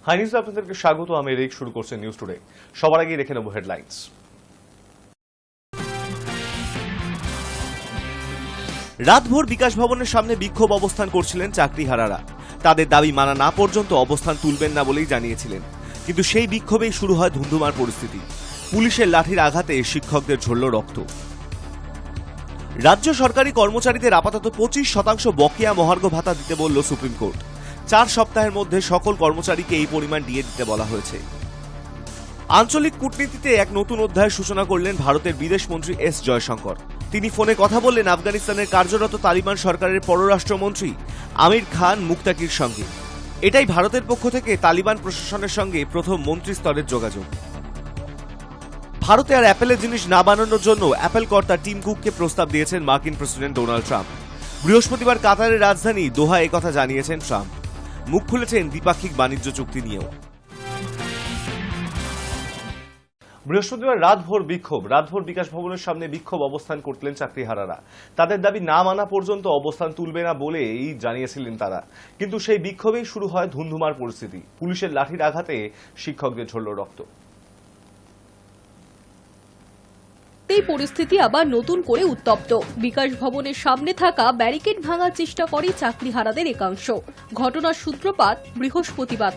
High নিউজে আপনাদেরকে স্বাগত। আমি রিক। শুরু করছে নিউজ টুডে। সবার আগে দেখে নেব হেডলাইন্স। রাতভর বিকাশ ভবনের সামনে বিক্ষোভ অবস্থান করছিলেন চাকরিহারারা। তাদের দাবি মানা না পর্যন্ত অবস্থান তুলবেন না বলেই জানিয়েছিলেন। কিন্তু সেই বিক্ষোভেই শুরু হয় ধুন্ধুমার পরিস্থিতি। পুলিশের লাঠির আঘাতে শিক্ষকদের ঝরল রক্ত। রাজ্য সরকারি কর্মচারীদের আপাতত 25% বকেয়া মহার্ঘ ভাতা দিতে বলল সুপ্রিম কোর্ট। 4 সপ্তাহের মধ্যে সকল কর্মচারীকে এই পরিমাণ দিয়ে দিতে বলা হয়েছে। আঞ্চলিক কূটনীতিতে এক নতুন অধ্যায়ের সূচনা করলেন ভারতের বিদেশমন্ত্রী এস জয়শঙ্কর। তিনি ফোনে কথা বললেন আফগানিস্তানের কার্যরত তালিবান সরকারের পররাষ্ট্রমন্ত্রী আমির খান মুক্তাকির সঙ্গে। এটাই ভারতের পক্ষ থেকে তালিবান প্রশাসনের সঙ্গে প্রথম মন্ত্রী স্তরের যোগাযোগ। ভারতে আর অ্যাপেলের জিনিস না বানানোর জন্য অ্যাপেল কর্তা টিম কুককে প্রস্তাব দিয়েছেন মার্কিন প্রেসিডেন্ট ডোনাল্ড ট্রাম্প। বৃহস্পতিবার কাতারের রাজধানী দোহা একথা জানিয়েছেন ট্রাম্প। মুখ খুলেছেন দ্বিপাক্ষিক বাণিজ্য চুক্তি নিয়েও। বৃহস্পতিবার রাতভর বিকাশ ভবনের সামনে বিক্ষোভ অবস্থান করলেন চাকরিহারারা। তাদের দাবি না মানা পর্যন্ত অবস্থান তুলবে না বলেই জানিয়েছিলেন তারা। কিন্তু সেই বিক্ষোভেই শুরু হয় ধুন্ধুমার পরিস্থিতি। পুলিশের লাঠির আঘাতে শিক্ষকদের ঝরল রক্ত। এই পরিস্থিতি আবার নতুন করে উত্তপ্ত। বিকাশ ভবনের সামনে থাকা ব্যারিকেড ভাঙার চেষ্টা করে চাকরিহারাদের একাংশ। ঘটনার সূত্রপাত বৃহস্পতিবার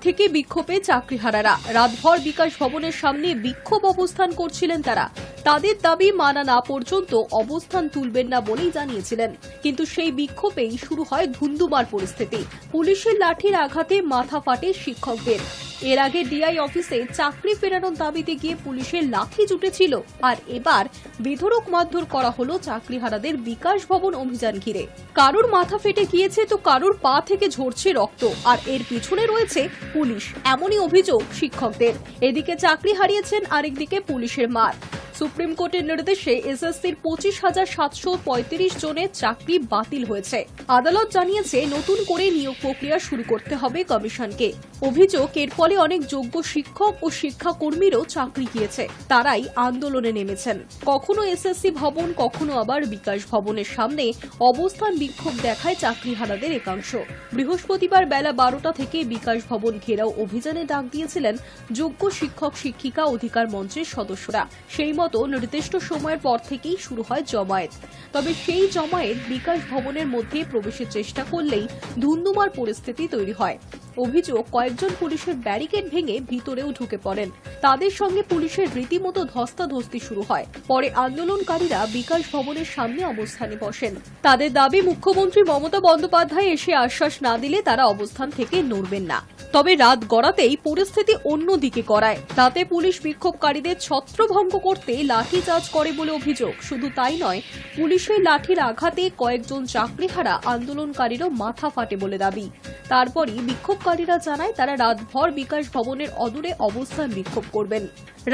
থেকে বিক্ষোভে চাকরিহারারা। রাতভর বিকাশ ভবনের সামনে বিক্ষোভ অবস্থান করছিলেন তারা। তাদের দাবি মানা না পর্যন্ত অবস্থান তুলবেন না বলেই জানিয়েছিলেন। কিন্তু সেই বিক্ষোভেই শুরু হয় ধুন্ধুমার পরিস্থিতি। পুলিশের লাঠির আঘাতে মাথা ফাটে শিক্ষকদের। এর আগে ডিআই অফিসে চাকরি ফেরানোর দাবিতে গিয়ে পুলিশের লাঠি জুটেছিল। আর এবার বেধড়ক মারধর করা হলো চাকরিহারাদের বিকাশ ভবন অভিযান ঘিরে। কারুর মাথা ফেটে গিয়েছে তো কারুর পা থেকে ঝরছে রক্ত। আর এর পিছনে রয়েছে পুলিশ, এমনই অভিযোগ শিক্ষকদের। এদিকে চাকরি হারিয়েছেন, আরেকদিকে পুলিশের মার। সুপ্রিম কোর্টের নির্দেশে এসএসসির 25,735 জনের চাকরি বাতিল হয়েছে। আদালত জানিয়েছে নতুন করে নিয়োগ প্রক্রিয়া শুরু করতে হবে কমিশনকে। অভিযোগ, এর ফলে অনেক যোগ্য শিক্ষক ও শিক্ষাকর্মীরও চাকরি গিয়েছে। তারাই আন্দোলনে নেমেছেন। কখনো এসএসসি ভবন, কখনো আবার বিকাশ ভবনের সামনে অবস্থান বিক্ষোভ দেখায় চাকরিহারাদের একাংশ। বৃহস্পতিবার বেলা 12টা থেকে বিকাশ ভবন ঘেরাও অভিযানে ডাক দিয়েছিলেন যোগ্য শিক্ষক শিক্ষিকা অধিকার মঞ্চের সদস্যরা। সেই মতো নির্দিষ্ট সময়ের পর থেকেই শুরু হয় জমায়েত। তবে সেই জমায়েত বিকাশ ভবনের মধ্যে প্রবেশের চেষ্টা করলেই ধুন্ধুমার পরিস্থিতি তৈরি হয়। অভিযোগ, কয়েকজন পুলিশের ব্যারিকেড ভেঙে ভিতরেও ঢুকে পড়েন। তাদের সঙ্গে পুলিশের রীতিমতো ধস্তাধস্তি শুরু হয়। পরে আন্দোলনকারীরা বিকাশ ভবনের সামনে অবস্থানে বসেন। তাদের দাবি, মুখ্যমন্ত্রী মমতা বন্দ্যোপাধ্যায় এসে আশ্বাস না দিলে তারা অবস্থান থেকে নড়বেন না। তবে রাত গড়াতেই পরিস্থিতি অন্যদিকে গড়ায়। রাতে পুলিশ বিক্ষোভকারীদের ছত্রভঙ্গ করতে লাঠিচার্জ করে বলে অভিযোগ। শুধু তাই নয়, পুলিশের লাঠির আঘাতে কয়েকজন চাকরিহারা আন্দোলনকারীরও মাথা ফাটে বলে দাবি। তারপরই বিক্ষোভকারীরা জানায় তারা রাতভর বিকাশ ভবনের অদূরে অবস্থান বিক্ষোভ করবেন।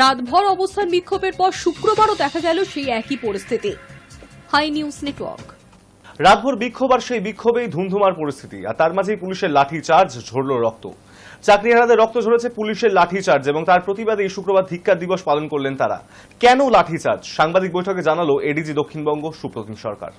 রাতভর অবস্থান বিক্ষোভের পর শুক্রবারও দেখা গেল সেই একই পরিস্থিতি। Hi News Network. রাতভর বিক্ষোভ আর সেই বিক্ষোভেই ধুন্ধুমার পরিস্থিতি। আর তার মাঝেই পুলিশের লাঠিচার্জ, ঝরল রক্ত। চাকরিহারাদের রক্ত ঝরেছে পুলিশের লাঠিচার্জ এবং তার প্রতিবাদেই শুক্রবার ধিক্কার দিবস পালন করলেন তারা। কেন লাঠিচার্জ? সাংবাদিক বৈঠকে জানালো এডিজি দক্ষিণবঙ্গ সুপ্রতিম সরকার।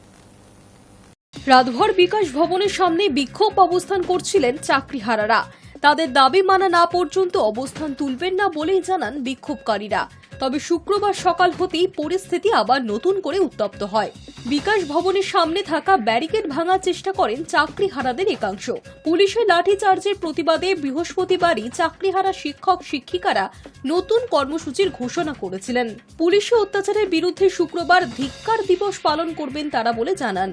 রাতভর বিকাশ ভবনের সামনে বিক্ষোভ অবস্থান করছিলেন চাকরিহারারা। তাদের দাবি মানা না পর্যন্ত অবস্থান তুলবেন না বলেই জানান বিক্ষোভকারীরা। তবে শুক্রবার সকাল হতেই পরিস্থিতি আবার নতুন করে উত্তপ্ত হয়। বিকাশ ভবনের সামনে থাকা ব্যারিকেড ভাঙার চেষ্টা করেন চাকরিহারাদের একাংশ। পুলিশের লাঠিচার্জের প্রতিবাদে বৃহস্পতিবারই চাকরিহারা শিক্ষক শিক্ষিকারা নতুন কর্মসূচির ঘোষণা করেছিলেন। পুলিশি অত্যাচারের বিরুদ্ধে শুক্রবার ধিক্কার দিবস পালন করবেন তারা বলে জানান।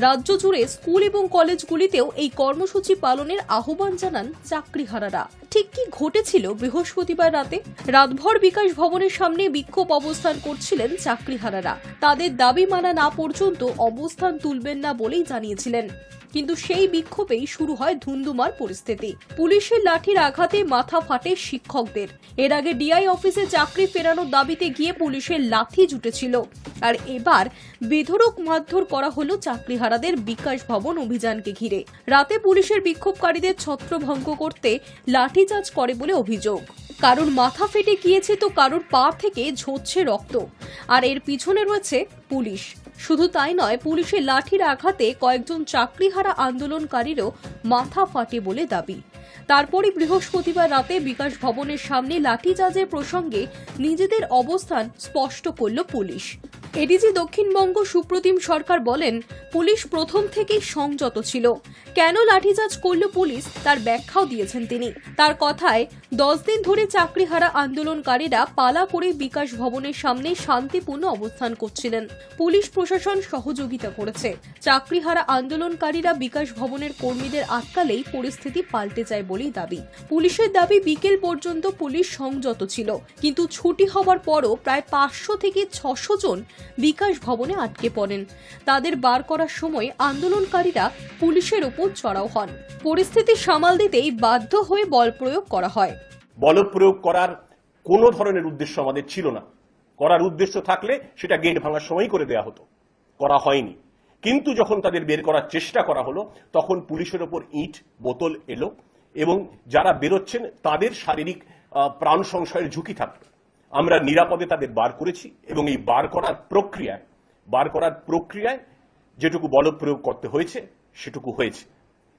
রাজ্য জুড়ে স্কুল এবং কলেজগুলিতেও এই কর্মসূচি পালনের আহ্বান জানান চাকরিহারারা। ঠিক কি ঘটেছিল বৃহস্পতিবার রাতে? রাতভর বিকাশ ভবনের সামনে বিক্ষোভ অবস্থান করছিলেন চাকরিহারারা। তাদের দাবি মানা না পর্যন্ত অবস্থান তুলবেন না বলেই জানিয়েছিলেন। কিন্তু সেই বিক্ষোভেই শুরু হয় ধুন্ধুমার পরিস্থিতি। পুলিশের লাঠির আঘাতে মাথা ফাটে শিক্ষকদের। এর আগে ডিআই অফিসে চাকরি ফেরানোর দাবিতে গিয়ে পুলিশের লাঠি জুটেছিল। আর এবার বেধড়ক মারধর করা হলো চাকরিহারাদের বিকাশ ভবন অভিযানকে ঘিরে। রাতে পুলিশের বিক্ষোভকারীদের ছত্রভঙ্গ করতে লাঠিচার্জ করে বলে অভিযোগ। কারুর মাথা ফেটে গিয়েছে তো কারুর পা থেকে ঝরছে রক্ত। আর এর পিছনে রয়েছে পুলিশ। শুধু তাই নয়, পুলিশের লাঠির আঘাতে কয়েকজন চাকরিহারা আন্দোলনকারীরও মাথা ফাটে বলে দাবি। তারপরই বৃহস্পতিবার রাতে বিকাশ ভবনের সামনে লাঠিচার্জের প্রসঙ্গে নিজেদের অবস্থান স্পষ্ট করল পুলিশ। এডিজি দক্ষিণবঙ্গ সুপ্রতিম সরকার বলেন, পুলিশ প্রথম থেকেই সংযত ছিল। কেন লাঠিচার্জ করল পুলিশ তার ব্যাখ্যাও দিয়েছেন তিনি। তার কথায় 10 দিন ধরে চাকরিহারা আন্দোলনকারীরা পালা করে বিকাশ ভবনের সামনে শান্তিপূর্ণ অবস্থান করছিলেন। পুলিশ প্রশাসন সহযোগিতা করেছে। চাকরিহারা আন্দোলনকারীরা বিকাশ ভবনের কর্মীদের আটকালেই পরিস্থিতি পাল্টে যায় বলেই দাবি। পুলিশের দাবি বিকেল পর্যন্ত পুলিশ সংযত ছিল, কিন্তু ছুটি হবার পরও প্রায় 500 থেকে 600 জন বিকাশ ভবনে আটকে পড়েন। তাদের বার করার সময় আন্দোলনকারীরা পুলিশের উপর চড়াও হন। পরিস্থিতি সামাল দিতেই বাধ্য হয়ে বল প্রয়োগ করা হয়। বল প্রয়োগ করার কোনো ধরনের উদ্দেশ্য আমাদের ছিল না। করার উদ্দেশ্য থাকলে সেটা গেট ভাঙার সময় করে দেয়া হতো, করা হয়নি। কিন্তু যখন তাদের বের করার চেষ্টা করা হলো তখন পুলিশের ওপর ইট বোতল এলো এবং যারা বেরোচ্ছেন তাদের শারীরিক প্রাণ সংশয়ের ঝুঁকি থাকলো। আমরা নিরাপদে তাদের বার করেছি এবং এই বার করার প্রক্রিয়ায় যেটুকু বল প্রয়োগ করতে হয়েছে সেটুকু হয়েছে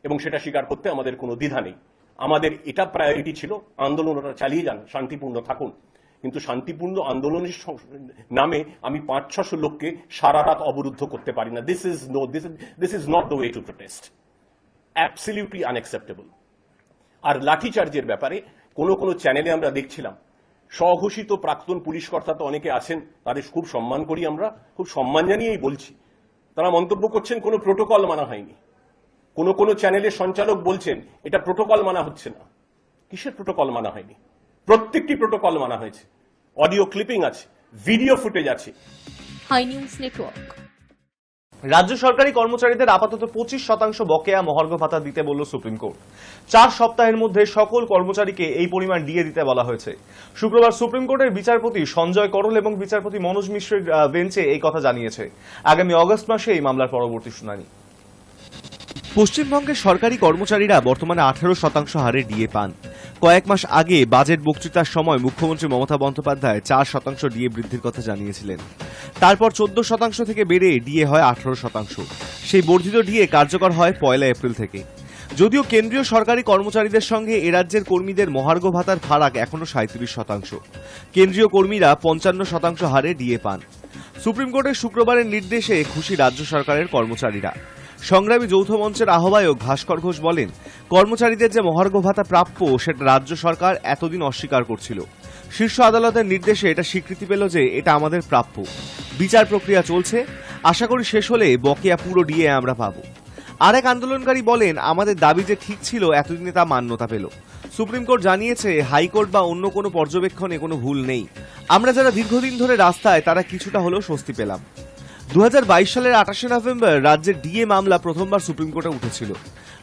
এবং সেটা স্বীকার করতে আমাদের কোনো দ্বিধা নেই। আমাদের এটা প্রায়োরিটি ছিল, আন্দোলনটা চালিয়ে যান, শান্তিপূর্ণ থাকুন। কিন্তু শান্তিপূর্ণ আন্দোলনের নামে আমি 500-600 লোককে সারা রাত অবরুদ্ধ করতে পারি না। This is not the way to protest, absolutely unacceptable. আর লাঠিচার্জের ব্যাপারে কোনো চ্যানেলে আমরা দেখছিলাম স্বঘোষিত প্রাক্তন পুলিশ কর্তা তো অনেকে আছেন, তাদের খুব সম্মান করি, আমরা খুব সম্মান জানিয়েই বলছি। তারা মন্তব্য করছেন কোনো প্রোটোকল মানা হয়নি। কোনো চ্যানেলের সঞ্চালক বলছেন এটা প্রোটোকল মানা হচ্ছে না। কিসের প্রোটোকল মানা হয়নি? প্রত্যেকটি প্রোটোকল মানা হয়েছে। অডিও ক্লিপিং আছে, ভিডিও ফুটেজ আছে। Hi News Network. রাজ্য সরকারি কর্মচারীদের আপাতত 25% বকেয়া মহার্ঘ ভাতা দিতে বলল সুপ্রিম কোর্ট। 4 সপ্তাহের মধ্যে সকল কর্মচারীকে এই পরিমাণ দিয়ে দিতে বলা হয়েছে। শুক্রবার সুপ্রিম কোর্টের বিচারপতি সঞ্জয় করল এবং বিচারপতি মনোজ মিশ্রের বেঞ্চে এই কথা জানিয়েছে। আগামী অগস্ট মাসে এই মামলার পরবর্তী শুনানি। পশ্চিমবঙ্গের সরকারি কর্মচারীরা বর্তমানে 18% হারে ডিএ পান। কয়েক মাস আগে বাজেট বক্তৃতার সময় মুখ্যমন্ত্রী মমতা বন্দ্যোপাধ্যায় 4% ডিএ বৃদ্ধির কথা জানিয়েছিলেন। তারপর 14% থেকে বেড়ে ডিএ হয় 18%। সেই বর্ধিত ডিএ কার্যকর হয় 1 এপ্রিল থেকে। যদিও কেন্দ্রীয় সরকারি কর্মচারীদের সঙ্গে এ রাজ্যের কর্মীদের মহার্ঘ ভাতার ফারাক এখনো 37%। কেন্দ্রীয় কর্মীরা 55% হারে ডিএ পান। সুপ্রিম কোর্টের শুক্রবারের নির্দেশে খুশি রাজ্য সরকারের কর্মচারীরা। সংগ্রামী যৌথ মঞ্চের আহ্বায়ক ভাস্কর ঘোষ বলেন, কর্মচারীদের যে মহার্ঘ ভাতা প্রাপ্য সেটা রাজ্য সরকার এতদিন অস্বীকার করছিল। শীর্ষ আদালতের নির্দেশে এটা স্বীকৃতি পেল যে এটা আমাদের প্রাপ্য। বিচার প্রক্রিয়া চলছে, আশা করি শেষ হলে বকেয়া পুরো ডিএ আমরা পাবো। আরেক আন্দোলনকারী বলেন, আমাদের দাবি যে ঠিক ছিল এতদিনে তা মান্যতা পেল। সুপ্রিম কোর্ট জানিয়েছে হাইকোর্ট বা অন্য কোনো পর্যবেক্ষণে কোনো ভুল নেই। আমরা যারা দীর্ঘদিন ধরে রাস্তায় তারা কিছুটা হলেও স্বস্তি পেলাম। 2022 সালের 28 নভেম্বর রাজ্যের ডিএ মামলা প্রথমবার সুপ্রিম কোর্টে উঠেছিল।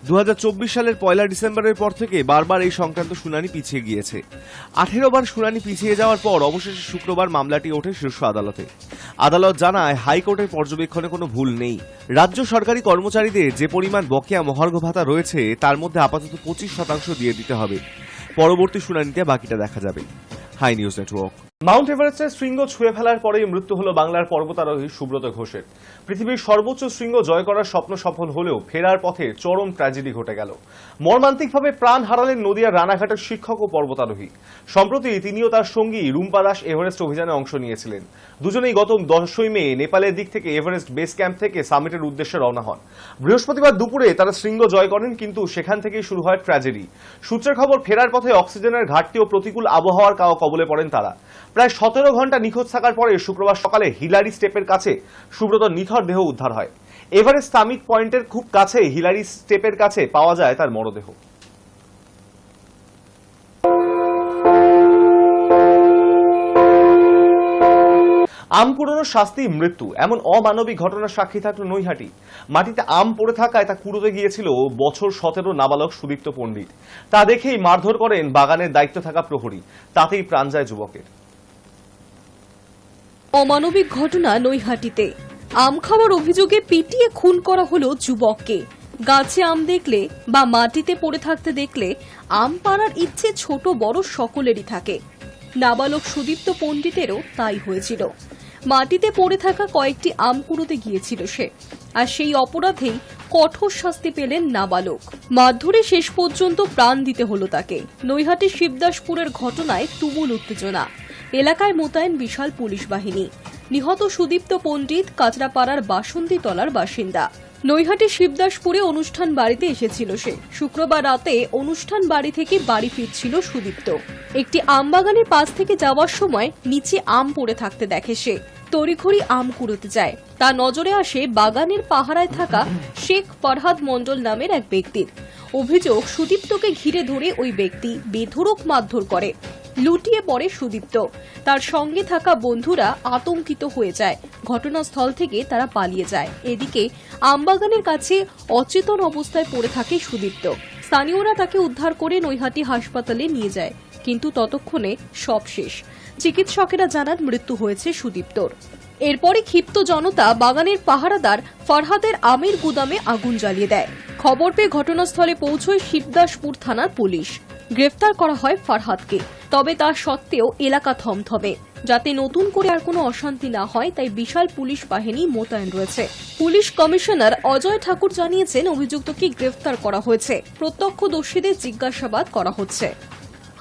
2024 সালের 1 ডিসেম্বরের পর থেকে বারবার এই সংক্রান্ত শুনানি পিছিয়ে গিয়েছে। 18 বার শুনানি পিছিয়ে যাওয়ার পর অবশেষে শুক্রবার মামলাটি ওঠে শীর্ষ আদালতে। আদালত জানায় হাইকোর্টের পর্যবেক্ষণে কোনো ভুল নেই। রাজ্য সরকারি কর্মচারীদের যে পরিমাণ বকেয়া মহার্ঘ ভাতা রয়েছে তার মধ্যে আপাতত 25% দিয়ে দিতে হবে। পরবর্তী শুনানিতে বাকিটা দেখা যাবে। High News network. মাউন্ট এভারেস্টের শৃঙ্গ ছুঁয়ে ফেলার পরেই মৃত্যু হল বাংলার পর্বতারোহী সুব্রত ঘোষের। পৃথিবীর সর্বোচ্চ শৃঙ্গ জয় করার স্বপ্ন সফল হলেও ফেরার পথে চরম ট্র্যাজেডি ঘটে গেল। মর্মান্তিকভাবে প্রাণ হারালেন নদিয়ার রানাঘাটের শিক্ষক ও পর্বতারোহী। সম্প্রতি তিনিও তার সঙ্গী রুম্পা দাস এভারেস্ট অভিযানে অংশ নিয়েছিলেন। দুজনেই গত 10 মে নেপালের দিক থেকে এভারেস্ট বেস ক্যাম্প থেকে সামিটের উদ্দেশ্যে রওনা হন। বৃহস্পতিবার দুপুরে তারা শৃঙ্গ জয় করেন, কিন্তু সেখান থেকেই শুরু হয় ট্র্যাজেডি। সূত্রের খবর, ফেরার পথে অক্সিজেনের ঘাটতি ও প্রতিকূল আবহাওয়ার কবলে পড়েন তারা। প্রায় 17 ঘন্টা নিখোঁজ থাকার পরে শুক্রবার সকালে হিলারি স্টেপের কাছে সুব্রতর নিথর দেহ উদ্ধার হয়। এভারেস্ট সামিট পয়েন্টের খুব কাছে হিলারি স্টেপের কাছে পাওয়া যায় তার মরদেহ। আম কুড়োনোর শাস্তি মৃত্যু, এমন অমানবিক ঘটনার সাক্ষী থাকলো নৈহাটি। মাটিতে আম পড়ে থাকায় তা কুড়োতে গিয়েছিল বছর 17 নাবালক সুদীপ্ত পণ্ডিত। তা দেখেই মারধর করেন বাগানের দায়িত্ব থাকা প্রহরী, তাতেই প্রাণ যায় যুবকের। অমানবিক ঘটনা নৈহাটিতে। আম খাওয়ার অভিযোগে পিটিয়ে খুন করা হলো যুবককে। গাছে আম দেখলে বা মাটিতে পড়ে থাকতে দেখলে আম পাড়ার ইচ্ছে ছোট বড় সকলেরই থাকে। নাবালক সুদীপ্ত পণ্ডিতেরও তাই হয়েছিল। মাটিতে পড়ে থাকা কয়েকটি আম কুড়োতে গিয়েছিল সে, আর সেই অপরাধেই কঠোর শাস্তি পেলেন নাবালক। মারধরে শেষ পর্যন্ত প্রাণ দিতে হলো তাকে। নৈহাটি শিবদাসপুরের ঘটনায় তুমুল উত্তেজনা। এলাকায় মোতায়েন বিশাল পুলিশ বাহিনী। নিহত সুদীপ্ত পণ্ডিত কাঁচরাপাড়ার বাসন্তীতলার বাসিন্দা। নৈহাটি শিবদাসপুরে অনুষ্ঠান বাড়িতে এসেছিল সে। শুক্রবার রাতে অনুষ্ঠান বাড়ি থেকে বাড়ি ফিরছিল সুদীপ্ত। একটি আমবাগানের পাশ থেকে যাওয়ার সময় নিচে আম পড়ে থাকতে দেখে সে। তড়িঘড়ি আম কুড়োতে যায়। তার নজরে আসে বাগানের পাহারায় থাকা শেখ ফরহাদ মণ্ডল নামের এক ব্যক্তির। অভিযোগ, সুদীপ্তকে ঘিরে ধরে ওই ব্যক্তি বেধড়ক মারধর করে। লুটিয়ে পড়ে সুদীপ্ত। তার সঙ্গে থাকা বন্ধুরা আতঙ্কিত হয়ে যায়। ঘটনাস্থল থেকে তারা পালিয়ে যায়। এদিকে আমবাগানের কাছে অচেতন অবস্থায় পড়ে থাকে সুদীপ্ত। স্থানীয়রা তাকে উদ্ধার করে নৈহাটি হাসপাতালে নিয়ে যায়, কিন্তু ততক্ষণে সব শেষ। চিকিৎসকেরা জানান মৃত্যু হয়েছে সুদীপ্তর। এরপরে ক্ষিপ্ত জনতা বাগানের পাহারাদার ফরহাদের আমের গুদামে আগুন জ্বালিয়ে দেয়। খবর পেয়ে ঘটনাস্থলে পৌঁছয় শিবদাসপুর থানার পুলিশ। গ্রেফতার করা হয় ফরহাদকে। তবে তা সত্ত্বেও এলাকা থমথমে। যাতে নতুন করে আর কোনো অশান্তি না হয় তাই বিশাল পুলিশ বাহিনী মোতায়েন রয়েছে। পুলিশ কমিশনার অজয় ঠাকুর জানিয়েছেন, অভিযুক্তকে গ্রেফতার করা হয়েছে। প্রত্যক্ষদর্শীদের জিজ্ঞাসাবাদ করা হচ্ছে।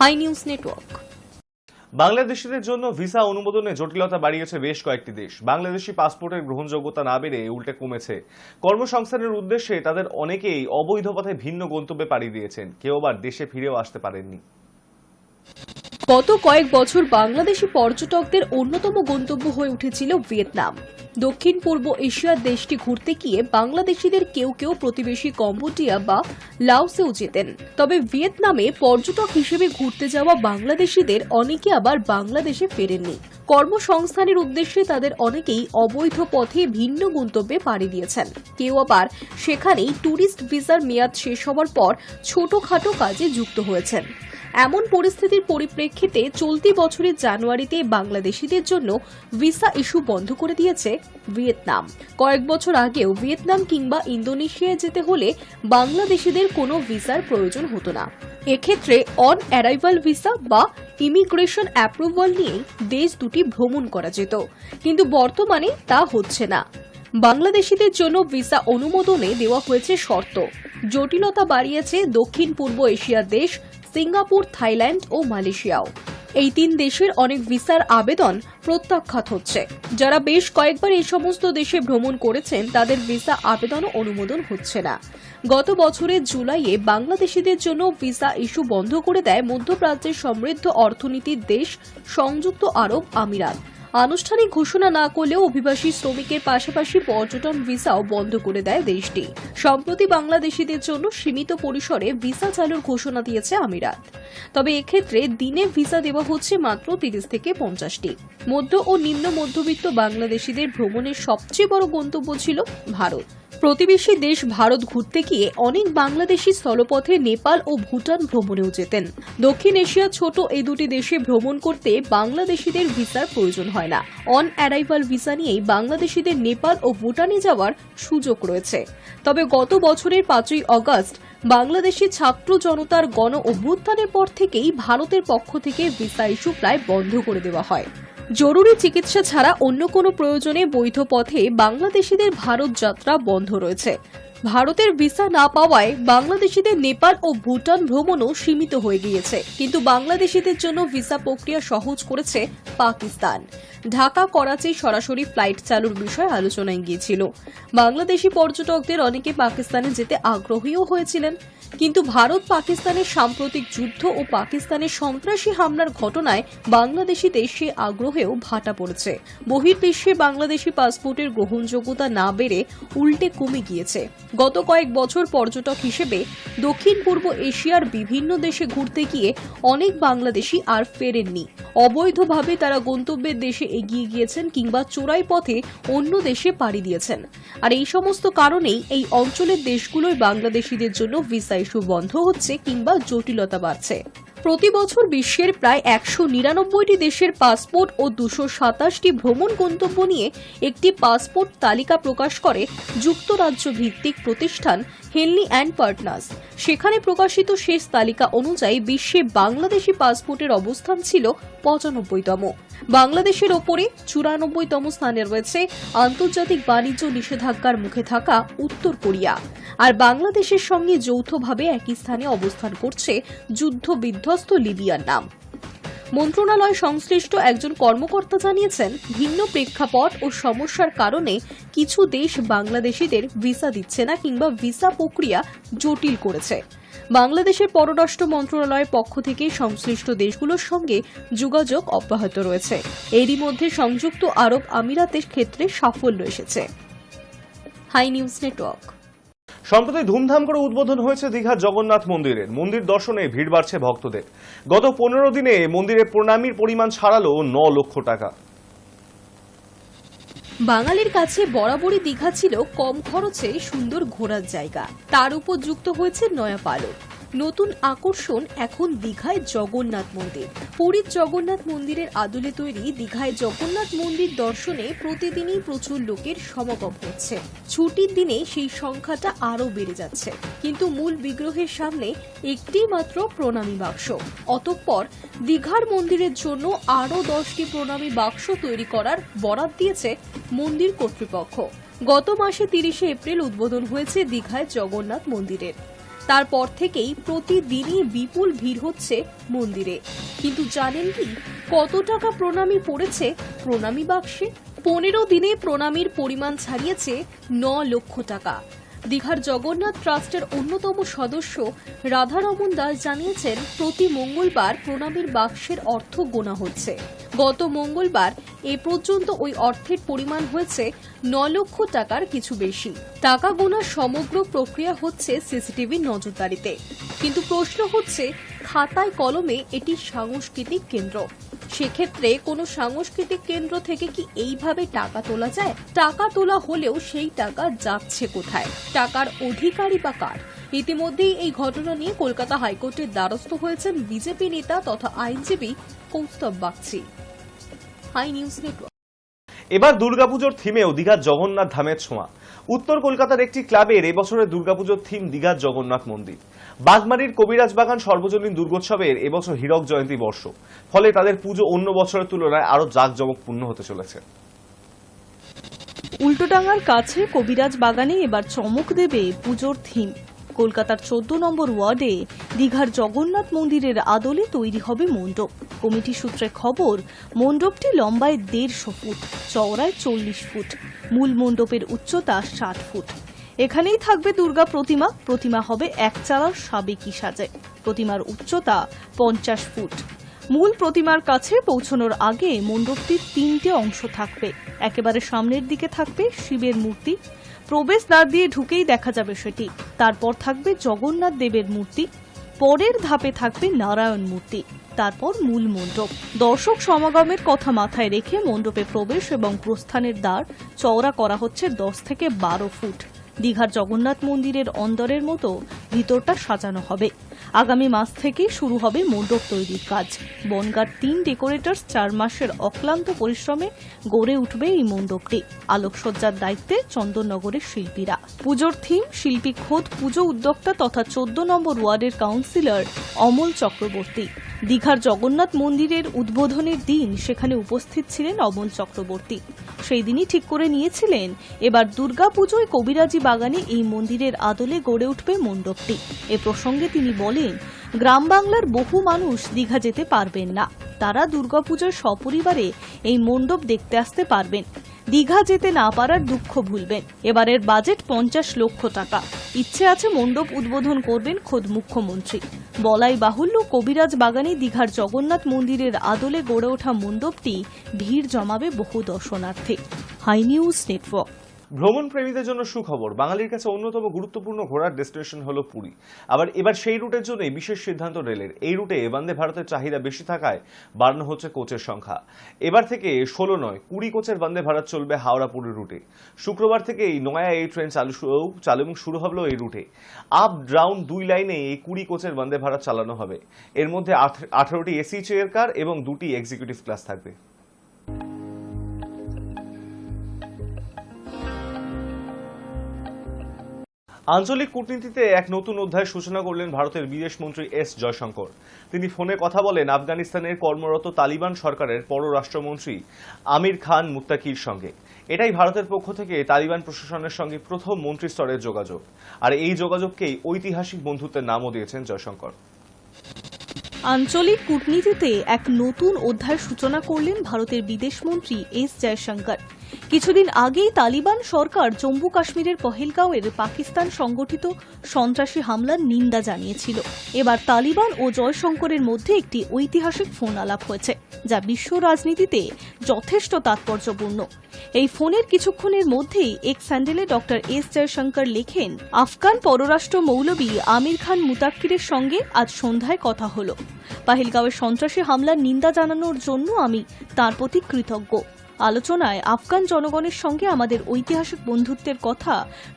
Hi News Network. বাংলাদেশিদের জন্য ভিসা অনুমোদনে জটিলতা বাড়িয়েছে বেশ কয়েকটি দেশ। বাংলাদেশি পাসপোর্টের গ্রহণযোগ্যতা না বেড়ে উল্টে কমেছে। কর্মসংস্থানের উদ্দেশ্যে তাদের অনেকেই অবৈধ পথে ভিন্ন গন্তব্যে পাড়ি দিয়েছেন। কেউ আবার দেশে ফিরেও আসতে পারেননি। গত কয়েক বছর বাংলাদেশি পর্যটকদের অন্যতম গন্তব্য হয়ে উঠেছিল ভিয়েতনাম। দক্ষিণ পূর্ব এশিয়ার দেশটি ঘুরতে গিয়ে বাংলাদেশিদের কেউ কেউ প্রতিবেশী কম্বোডিয়া বা লাওসেও যেতেন। তবে ভিয়েতনামে পর্যটক হিসেবে ঘুরতে যাওয়া বাংলাদেশিদের অনেকে আবার বাংলাদেশে ফেরেননি। কর্মসংস্থানের উদ্দেশ্যে তাদের অনেকেই অবৈধ পথে ভিন্ন গন্তব্যে পাড়ি দিয়েছেন। কেউ আবার সেখানেই ট্যুরিস্ট ভিসার মেয়াদ শেষ হওয়ার পর ছোটখাটো কাজে যুক্ত হয়েছেন। এমন পরিস্থিতির পরিপ্রেক্ষিতে চলতি বছরের জানুয়ারিতে বাংলাদেশিদের জন্য ভিসা ইস্যু বন্ধ করে দিয়েছে ভিয়েতনাম। কয়েক বছর আগেও ভিয়েতনাম কিংবা ইন্দোনেশিয়ায় যেতে হলে বাংলাদেশিদের কোনো ভিসার প্রয়োজন হতো না। এক্ষেত্রে অন অ্যারাইভাল ভিসা বা ইমিগ্রেশন অ্যাপ্রুভাল নিয়ে দেশ দুটি ভ্রমণ করা যেত, কিন্তু বর্তমানে তা হচ্ছে না। বাংলাদেশিদের জন্য ভিসা অনুমোদনে দেওয়া হয়েছে শর্ত। জটিলতা বাড়িয়েছে দক্ষিণ পূর্ব এশিয়ার দেশ সিঙ্গাপুর, থাইল্যান্ড ও মালয়েশিয়াও। এই তিন দেশের অনেক ভিসার আবেদন প্রত্যাখ্যাত হচ্ছে। যারা বেশ কয়েকবার এই সমস্ত দেশে ভ্রমণ করেছেন তাদের ভিসা আবেদনও অনুমোদন হচ্ছে না। গত বছরের জুলাইয়ে বাংলাদেশিদের জন্য ভিসা ইস্যু বন্ধ করে দেয় মধ্যপ্রাচ্যের সমৃদ্ধ অর্থনীতির দেশ সংযুক্ত আরব আমিরাত। আনুষ্ঠানিক ঘোষণা না করলেও অভিবাসী শ্রমিকের পাশাপাশি পর্যটন ভিসাও বন্ধ করে দেয় দেশটি। সম্প্রতি বাংলাদেশিদের জন্য সীমিত পরিসরে ভিসা চালুর ঘোষণা দিয়েছে আমিরাত। তবে এক্ষেত্রে দিনে ভিসা দেওয়া হচ্ছে মাত্র 30 থেকে 50টি। মধ্য ও নিম্ন মধ্যবিত্ত বাংলাদেশিদের ভ্রমণের সবচেয়ে বড় গন্তব্য ছিল ভারত। প্রতিবেশী দেশ ভারত ঘুরতে গিয়ে অনেক বাংলাদেশি স্থলপথে নেপাল ও ভুটান ভ্রমণেও যেতেন। দক্ষিণ এশিয়ার ছোট এই দুটি দেশে ভ্রমণ করতে বাংলাদেশিদের ভিসার প্রয়োজন হয় না। অন অ্যারাইভাল ভিসা নিয়েই বাংলাদেশিদের নেপাল ও ভুটানে যাওয়ার সুযোগ রয়েছে। তবে গত বছরের 5ই আগস্ট বাংলাদেশি ছাত্র জনতার গণ অভ্যুত্থানের পর থেকেই ভারতের পক্ষ থেকে ভিসা ইস্যু প্রায় বন্ধ করে দেওয়া হয়। জরুরি চিকিৎসা ছাড়া অন্য কোনো প্রয়োজনে বৈধ পথে বাংলাদেশিদের ভারত যাত্রা বন্ধ রয়েছে। ভারতের ভিসা না পাওয়ায় বাংলাদেশিদের নেপাল ও ভুটান ভ্রমণও সীমিত হয়ে গিয়েছে। কিন্তু বাংলাদেশিদের জন্য ভিসা প্রক্রিয়া সহজ করেছে পাকিস্তান। ঢাকা করাচি সরাসরি ফ্লাইট চালুর বিষয়ে আলোচনায় গিয়েছিল। বাংলাদেশি পর্যটকদের অনেকে পাকিস্তানে যেতে আগ্রহীও হয়েছিলেন, কিন্তু ভারত পাকিস্তানের সাম্প্রতিক যুদ্ধ ও পাকিস্তানের সন্ত্রাসী হামলার ঘটনায় বাংলাদেশিদের সে আগ্রহেও ভাটা পড়েছে। বহির্বিশ্বে বাংলাদেশি পাসপোর্টের গ্রহণযোগ্যতা না বেড়ে উল্টে কমে গিয়েছে। গত কয়েক বছর পর্যটক হিসেবে দক্ষিণ পূর্ব এশিয়ার বিভিন্ন দেশে ঘুরতে গিয়ে অনেক বাংলাদেশি আর ফেরেননি। অবৈধভাবে তারা গন্তব্যের দেশে এগিয়ে গিয়েছেন কিংবা চোরাই পথে অন্য দেশে পাড়ি দিয়েছেন। আর এই সমস্ত কারণেই এই অঞ্চলের দেশগুলোয় বাংলাদেশিদের জন্য ভিসা ইস্যু বন্ধ হচ্ছে কিংবা জটিলতা বাড়ছে। প্রতি বছর বিশ্বের প্রায় 199টি দেশের পাসপোর্ট ও 227টি ভ্রমণ গন্তব্য নিয়ে একটি পাসপোর্ট তালিকা প্রকাশ করে যুক্তরাজ্য ভিত্তিক প্রতিষ্ঠান হেনলি অ্যান্ড পার্টনার্স। সেখানে প্রকাশিত শেষ তালিকা অনুযায়ী বিশ্বে বাংলাদেশি পাসপোর্টের অবস্থান ছিল 95তম। বাংলাদেশের ওপরে 94তম স্থানে রয়েছে আন্তর্জাতিক বাণিজ্য নিষেধাজ্ঞার মুখে থাকা উত্তর কোরিয়া। আর বাংলাদেশের সঙ্গে যৌথভাবে একই স্থানে অবস্থান করছে যুদ্ধ বিধ্বস্ত লিবিয়ার নাম। মন্ত্রণালয় সংশ্লিষ্ট একজন কর্মকর্তা জানিয়েছেন, ভিন্ন প্রেক্ষাপট ও সমস্যার কারণে কিছু দেশ বাংলাদেশিদের ভিসা দিচ্ছে না কিংবা ভিসা প্রক্রিয়া জটিল করেছে। বাংলাদেশের পররাষ্ট্র মন্ত্রণালয়ের পক্ষ থেকে সংশ্লিষ্ট দেশগুলোর সঙ্গে যোগাযোগ অব্যাহত রয়েছে। এরই মধ্যে সংযুক্ত আরব আমিরাতের ক্ষেত্রে সাফল্য এসেছে। Hi News Network. সম্প্রতি ধুমধাম করে উদ্বোধন হয়েছে দীঘার জগন্নাথ মন্দিরের। মন্দির দর্শনে ভিড় বাড়ছে ভক্তদের। গত 15 দিনে মন্দিরে প্রণামীর পরিমাণ ছাড়ালো 9 লক্ষ টাকা। বাঙালির কাছে বরাবরই দীঘা ছিল কম খরচে সুন্দর ঘোরার জায়গা। তার উপর যুক্ত হয়েছে নয়া পালক। নতুন আকর্ষণ এখন দীঘায় জগন্নাথ মন্দির। পুরীর জগন্নাথ মন্দিরের আদলে তৈরি দীঘায় জগন্নাথ মন্দির দর্শনে প্রতিদিনই প্রচুর লোকের সমাগম হচ্ছে। ছুটির দিনে সেই সংখ্যাটা আরও বেড়ে যাচ্ছে। কিন্তু মূল বিগ্রহের সামনে একটি মাত্র প্রণামী বাক্স। অতঃপর দীঘার মন্দিরের জন্য আরও 10টি প্রণামী বাক্স তৈরি করার বরাত দিয়েছে মন্দির কর্তৃপক্ষ। গত মাসে 30শে এপ্রিল উদ্বোধন হয়েছে দীঘায় জগন্নাথ মন্দিরের। তারপর থেকেই প্রতিদিনই বিপুল ভিড় হচ্ছে মন্দিরে। কিন্তু জানেন কি কত টাকা প্রণামী পড়েছে প্রণামী বাক্সে? 15 দিনে প্রণামীর পরিমাণ ছাড়িয়েছে 9 লক্ষ টাকা। দীঘার জগন্নাথ ট্রাস্টের অন্যতম সদস্য রাধারমন দাস জানিয়েছেন, প্রতি মঙ্গলবার প্রণামীর বাক্সের অর্থ গোনা হচ্ছে। গত মঙ্গলবার এ পর্যন্ত ওই অর্থের পরিমাণ হয়েছে 9 লক্ষ টাকার কিছু বেশি। টাকা গোনার সমগ্র প্রক্রিয়া হচ্ছে সিসিটিভির নজরদারিতে। কিন্তু প্রশ্ন হচ্ছে, খাতায় কলমে এটি সাংস্কৃতিক কেন্দ্র। সেক্ষেত্রে কোনো সাংস্কৃতিক কেন্দ্র থেকে কি এইভাবে টাকা তোলা যায়? টাকা তোলা হলেও সেই টাকা যাচ্ছে কোথায়? টাকার অধিকারী বা কার? ইতিমধ্যেই এই ঘটনা নিয়ে কলকাতা হাইকোর্টের দ্বারস্থ হয়েছেন বিজেপি নেতা তথা আইনজীবী Koustav Bagchi. Hi News Network. এবার দুর্গাপুজোর থিমেও দীঘার জগন্নাথ ধামের ছোঁয়া। উত্তর কলকাতার একটি ক্লাবের এবছরের দুর্গাপুজোর থিম দীঘার জগন্নাথ মন্দির। বাগমারির কবিরাজ বাগান সর্বজনীন দুর্গোৎসবের এবছর হীরক জয়ন্তী বর্ষ। ফলে তাদের পুজো অন্য বছরের তুলনায় আরো জাঁকজমকপূর্ণ হতে চলেছে। উল্টোডাঙ্গার কাছে কবিরাজ বাগানে এবার চমক দেবে পুজোর থিম। কলকাতার 14 নম্বর ওয়ার্ডে দীঘার জগন্নাথ মন্দিরের আদলে তৈরি হবে মণ্ডপ। কমিটি সূত্রে খবর, মণ্ডপটি লম্বায় 150 ফুট, চওড়ায় 40 ফুট। মূল মণ্ডপের উচ্চতা 60 ফুট। এখানেই থাকবে দুর্গা প্রতিমা। প্রতিমা হবে একচালার সাবেকি সাজে। প্রতিমার উচ্চতা 50 ফুট। মূল প্রতিমার কাছে পৌঁছানোর আগে মণ্ডপটির 3টে অংশ থাকবে। একেবারে সামনের দিকে থাকবে শিবের মূর্তি। প্রবেশদ্বার দিয়ে ঢুকেই দেখা যাবে সেটি। তারপর থাকবে জগন্নাথ দেবের মূর্তি। পরের ধাপে থাকবে নারায়ণ মূর্তি। তারপর মূল মণ্ডপ। দর্শক সমাগমের কথা মাথায় রেখে মণ্ডপে প্রবেশ এবং প্রস্থানের দ্বার চওড়া করা হচ্ছে 10 থেকে 12 ফুট। দীঘার জগন্নাথ মন্দিরের অন্দরের মতো ভিতরটা সাজানো হবে। আগামী মাস থেকে শুরু হবে মণ্ডপ তৈরির কাজ। বনগাঁর 3 ডেকোরেটরস 4 মাসের অক্লান্ত পরিশ্রমে গড়ে উঠবে এই মণ্ডপটি। আলোকসজ্জার দায়িত্বে চন্দননগরের শিল্পীরা। পুজোর থিম শিল্পী খোদ পুজো উদ্যোক্তা তথা 14 নম্বর ওয়ার্ডের কাউন্সিলর অমল চক্রবর্তী। দীঘার জগন্নাথ মন্দিরের উদ্বোধনের দিন সেখানে উপস্থিত ছিলেন অমল চক্রবর্তী। সেই দিনই ঠিক করে নিয়েছিলেন এবার দুর্গাপুজোয় কবিরাজি বাগানে এই মন্দিরের আদলে গড়ে উঠবে মণ্ডপটি। এ প্রসঙ্গে তিনি বলেন, গ্রাম বাংলার বহু মানুষ দীঘা যেতে পারবেন না। তারা দুর্গাপুজোর সপরিবারে এই মণ্ডপ দেখতে আসতে পারবেন। দীঘা যেতে না পারার দুঃখ ভুলবেন। এবারের বাজেট 50 লক্ষ টাকা। ইচ্ছে আছে মণ্ডপ উদ্বোধন করবেন খোদ মুখ্যমন্ত্রী। বলাই বাহুল্য, কবিরাজ বাগানে দীঘার জগন্নাথ মন্দিরের আদলে গড়ে ওঠা মণ্ডপটি ভিড় জমাবে বহু দর্শনার্থী। Hi News Network. ভ্রমণ প্রেমীদের জন্য সুখবর, বাঙালির কাছে অন্যতম গুরুত্বপূর্ণ ঘোরার ডেস্টিনেশন হলো পুরী। আবার এবার সেই রুটের জন্যই বিশেষ সিদ্ধান্ত রেলের। এই রুটে বন্দে ভারতের চাহিদা বেশি থাকায় বাড়ানো হচ্ছে কোচের সংখ্যা। এবার থেকে 16 নয় 20 কোচের বন্দে ভারত চলবে হাওড়া পুরী রুটে। শুক্রবার থেকে এই নয়া এই ট্রেন চালু এবং শুরু হলো এই রুটে। আপ ডাউন 2 লাইনে এই 20 কোচের বন্দে ভারত চালানো হবে। এর মধ্যে 18টি এসি চেয়ার কার এবং 2টি এক্সিকিউটিভ ক্লাস থাকবে। আঞ্চলিক কূটনীতিতে এক নতুন অধ্যায়ের সূচনা করলেন ভারতের বিদেশমন্ত্রী এস জয়শঙ্কর। তিনি ফোনে কথা বলেন আফগানিস্তানের কর্মরত তালিবান সরকারের পররাষ্ট্রমন্ত্রী আমির খান মুত্তাকির সঙ্গে। এটাই ভারতের পক্ষ থেকে তালিবান প্রশাসনের সঙ্গে প্রথম মন্ত্রী স্তরের যোগাযোগ, আর এই যোগাযোগকেই ঐতিহাসিক বন্ধুত্বের নামও দিয়েছেন জয়শঙ্কর। আঞ্চলিক কূটনীতিতে এক নতুন অধ্যায়ের সূচনা করলেন ভারতের বিদেশমন্ত্রী এস জয়শঙ্কর। কিছুদিন আগেই তালিবান সরকার জম্মু কাশ্মীরের পহেলগাঁওয়ের পাকিস্তান সংগঠিত সন্ত্রাসী হামলার নিন্দা জানিয়েছিল। এবার তালিবান ও জয়শঙ্করের মধ্যে একটি ঐতিহাসিক ফোন আলাপ হয়েছে, যা বিশ্ব রাজনীতিতে যথেষ্ট তাৎপর্যপূর্ণ। এই ফোনের কিছুক্ষণের মধ্যেই এক্স হ্যান্ডেলে ডক্টর এস জয়শঙ্কর লেখেন, আফগান পররাষ্ট্র মৌলবী আমির খান মুতাক্কিরের সঙ্গে আজ সন্ধ্যায় কথা হলো। পহেলগাঁওয়ের সন্ত্রাসী হামলার নিন্দা জানানোর জন্য আমি তাঁর প্রতি কৃতজ্ঞ। আলোচনায় আফগান জনগণের সঙ্গে আমাদের ঐতিহাসিক বন্ধুত্বের কথা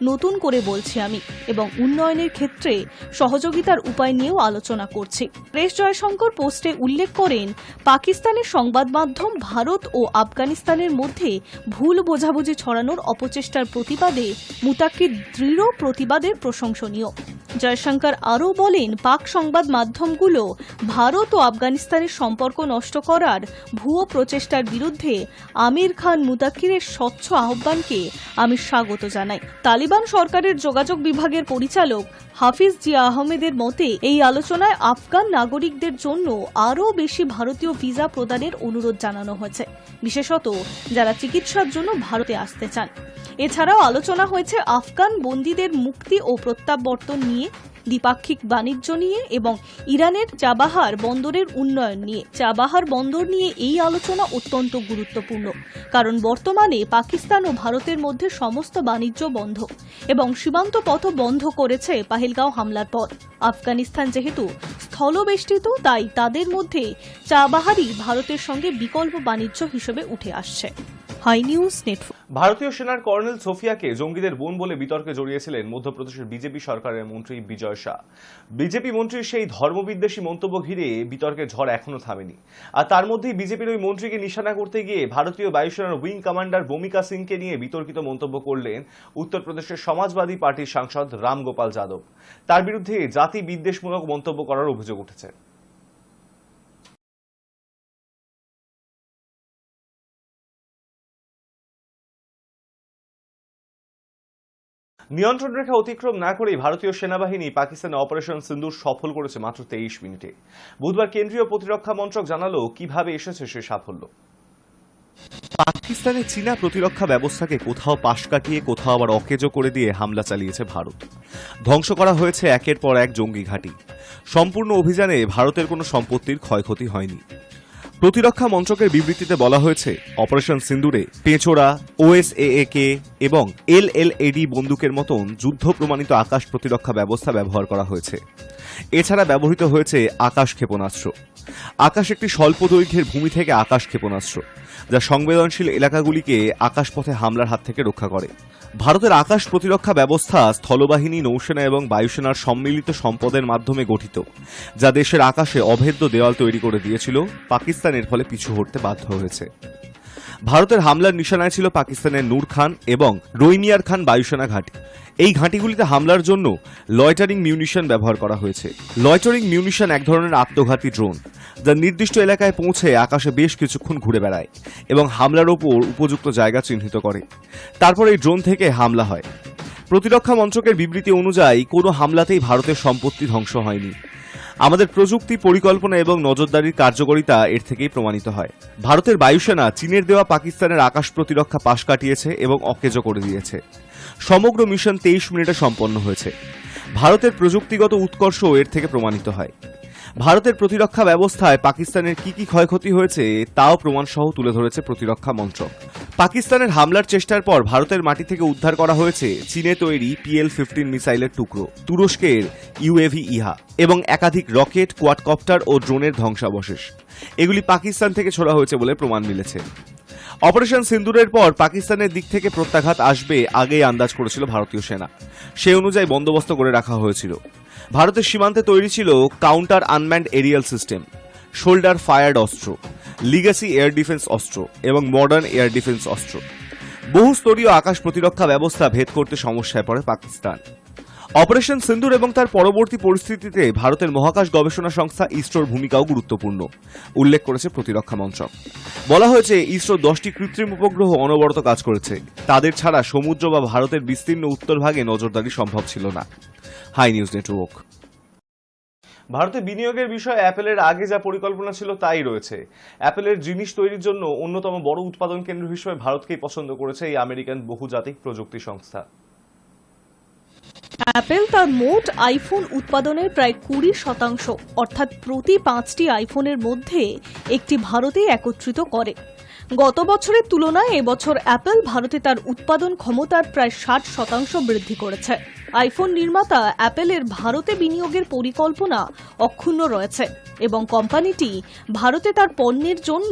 নতুন করে বলছি আমি, এবং উন্নয়নের ক্ষেত্রে সহযোগিতার উপায় নিয়েও আলোচনা করছি। এস জয়শঙ্কর পোস্টে উল্লেখ করেন, পাকিস্তানের সংবাদ মাধ্যম ভারত ও আফগানিস্তানের মধ্যে ভুল বোঝাবুঝি ছড়ানোর অপচেষ্টার প্রতিবাদে মুতাক্কির দৃঢ় প্রতিবাদের প্রশংসনীয়। জয়শঙ্কর আরও বলেন, পাক সংবাদ মাধ্যমগুলো ভারত ও আফগানিস্তানের সম্পর্ক নষ্ট করার ভুয়ো প্রচেষ্টার বিরুদ্ধে আমির খান মুতাক্কিরের স্বচ্ছ আহ্বানকে আমি স্বাগত জানাই। তালিবান সরকারের যোগাযোগ বিভাগের পরিচালক হাফিজ জিয়া আহমেদের মতে, এই আলোচনায় আফগান নাগরিকদের জন্য আরও বেশি ভারতীয় ভিসা প্রদানের অনুরোধ জানানো হয়েছে, বিশেষত যারা চিকিৎসার জন্য ভারতে আসতে চান। এছাড়াও আলোচনা হয়েছে আফগান বন্দীদের মুক্তি ও প্রত্যাবর্তন নিয়ে, দ্বিপাক্ষিক বাণিজ্য নিয়ে এবং ইরানের চাবাহার বন্দরের উন্নয়ন নিয়ে। চাবাহার বন্দর নিয়ে এই আলোচনা অত্যন্ত গুরুত্বপূর্ণ, কারণ বর্তমানে পাকিস্তান ও ভারতের মধ্যে সমস্ত বাণিজ্য বন্ধ এবং সীমান্ত পথ বন্ধ করেছে পহেলগাঁও হামলার পর। আফগানিস্তান যেহেতু স্থলবেষ্টিত, তাই তাদের মধ্যে চাবাহারই ভারতের সঙ্গে বিকল্প বাণিজ্য হিসেবে উঠে আসছে। Hi News Network. ভারতীয় সেনার কর্নেল সোফিয়াকে জঙ্গিদের বোন বলে বিতর্কে জড়িয়েছিলেন মধ্যপ্রদেশের বিজেপি সরকারের মন্ত্রী বিজয় শাহ। বিজেপি মন্ত্রীর সেই ধর্মবিদ্বেষী মন্তব্য ঘিরে বিতর্কের ঝড় এখনো থামেনি, আর তার মধ্যেই বিজেপির ওই মন্ত্রীকে নিশানা করতে গিয়ে ভারতীয় বায়ুসেনার উইং কমান্ডার ভূমিকা সিংকে নিয়ে বিতর্কিত মন্তব্য করলেন উত্তরপ্রদেশের সমাজবাদী পার্টির সাংসদ রাম গোপাল যাদব। তার বিরুদ্ধে জাতি বিদ্বেষমূলক মন্তব্য করার অভিযোগ উঠেছে। নিয়ন্ত্রণ রেখা অতিক্রম না করেই ভারতীয় সেনাবাহিনী পাকিস্তানে অপারেশন সিন্দুর সফল করেছে মাত্র 23 মিনিটে। বুধবার কেন্দ্রীয় প্রতিরক্ষা মন্ত্রক জানালো কিভাবে এসেছে সে সাফল্য। পাকিস্তানে চীনা প্রতিরক্ষা ব্যবস্থাকে কোথাও পাশ কাটিয়ে কোথাও আবার অকেজো করে দিয়ে হামলা চালিয়েছে ভারত। ধ্বংস করা হয়েছে একের পর এক জঙ্গি ঘাঁটি। সম্পূর্ণ অভিযানে ভারতের কোনো সম্পত্তির ক্ষয়ক্ষতি হয়নি। প্রতিরক্ষা মন্ত্রকের বিবৃতিতে বলা হয়েছে, অপারেশন সিন্দুরে পেঁচোরা, OSAAK এবং LLAD বন্দুকের মতন যুদ্ধ প্রমাণিত আকাশ প্রতিরক্ষা ব্যবস্থা ব্যবহার করা হয়েছে। এছাড়া ব্যবহৃত হয়েছে আকাশ ক্ষেপণাস্ত্র। আকাশ একটি স্বল্প দৈর্ঘ্যের ভূমি থেকে আকাশ ক্ষেপণাস্ত্র, যা সংবেদনশীল এলাকাগুলিকে আকাশপথে হামলার হাত থেকে রক্ষা করে। ভারতের আকাশ প্রতিরক্ষা ব্যবস্থা স্থলবাহিনী, নৌসেনা এবং বায়ুসেনার সম্মিলিত সম্পদের মাধ্যমে গঠিত, যা দেশের আকাশে অভেদ্য দেওয়াল তৈরি করে দিয়েছিল। পাকিস্তানের ফলে পিছু হটতে বাধ্য হয়েছে। ভারতের হামলার নিশানায় ছিল পাকিস্তানের নূর খান এবং রোইমিয়ার খান বায়ুসেনা ঘাঁটি। এই ঘাঁটিগুলিতে হামলার জন্য লয়টারিং মিউনিশন ব্যবহার করা হয়েছে। লয়টারিং মিউনিশন এক ধরনের আত্মঘাতী ড্রোন, যা নির্দিষ্ট এলাকায় পৌঁছে আকাশে বেশ কিছুক্ষণ ঘুরে বেড়ায় এবং হামলার ওপর উপযুক্ত জায়গা চিহ্নিত করে। তারপর এই ড্রোন থেকে হামলা হয়। প্রতিরক্ষা মন্ত্রকের বিবৃতি অনুযায়ী কোনো হামলাতেই ভারতের সম্পত্তি ধ্বংস হয়নি। আমাদের প্রযুক্তি, পরিকল্পনা এবং নজরদারির কার্যকারিতা এর থেকেই প্রমাণিত হয়। ভারতের বায়ুসেনা চীনের দেওয়া পাকিস্তানের আকাশ প্রতিরক্ষা পাশ কাটিয়েছে এবং অকেজো করে দিয়েছে। সমগ্র মিশন 23 মিনিটে সম্পন্ন হয়েছে। ভারতের প্রযুক্তিগত উৎকর্ষ এর থেকে প্রমাণিত হয়। ভারতের প্রতিরক্ষা ব্যবস্থায় পাকিস্তানের কি কি ক্ষয়ক্ষতি হয়েছে তাও প্রমাণসহ তুলে ধরেছে প্রতিরক্ষা মন্ত্রক। পাকিস্তানের হামলার চেষ্টার পর ভারতের মাটি থেকে উদ্ধার করা হয়েছে চীনে তৈরি PL-15 মিসাইলের টুকরো, তুরস্কের UAV ইহা এবং একাধিক রকেট, কোয়াডকপ্টার ও ড্রোনের ধ্বংসাবশেষ। এগুলি পাকিস্তান থেকে ছোড়া হয়েছে বলে প্রমাণ মিলেছে। অপারেশন সিন্দুরের পর পাকিস্তানের দিক থেকে প্রত্যাঘাত আসবে আগেই আন্দাজ করেছিল ভারতীয় সেনা। সেই অনুযায়ী বন্দোবস্ত করে রাখা হয়েছিল। ভারতের সীমান্তে তৈরি ছিল counter unmanned Arial system, shoulder fired অস্ত্র, লিগ্যাসি এয়ার ডিফেন্স অস্ত্র এবং মডার্ন এয়ার ডিফেন্স অস্ত্র। বহুস্তরীয় আকাশ প্রতিরক্ষা ব্যবস্থা ভেদ করতে সমস্যায় পড়ে পাকিস্তান। অপারেশন সিন্দুর এবং তার পরবর্তী পরিস্থিতিতে ভারতের মহাকাশ গবেষণা সংস্থা ইসরোর ভূমিকাও গুরুত্বপূর্ণ উল্লেখ করেছে প্রতিরক্ষা মন্ত্রক। বলা হয়েছে ইসরো 10টি কৃত্রিম উপগ্রহ অনবরত কাজ করেছে। তাদের ছাড়া সমুদ্র বা ভারতের বিস্তীর্ণ উত্তর ভাগে নজরদারি সম্ভব ছিল না। Hi News Network. ভারতে বিনিয়োগের বিষয়ে অ্যাপেলের আগে যা পরিকল্পনা ছিল তাই রয়েছে। অ্যাপেলের জিনিস তৈরির জন্য অন্যতম বড় উৎপাদন কেন্দ্র হিসেবে ভারতকেই পছন্দ করেছে এই আমেরিকান বহুজাতিক প্রযুক্তি সংস্থা। অ্যাপেল তার মোট আইফোন উৎপাদনের প্রায় 20% অর্থাৎ প্রতি 5টি আইফোনের মধ্যে একটি ভারতেই একত্রিত করে। গত বছরের তুলনায় এবছর অ্যাপেল ভারতে তার উৎপাদন ক্ষমতার প্রায় 60% বৃদ্ধি করেছে। আইফোন নির্মাতা অ্যাপেলের ভারতে বিনিয়োগের পরিকল্পনা অক্ষুণ্ণ রয়েছে এবং কোম্পানিটি ভারতে তার পণ্যের জন্য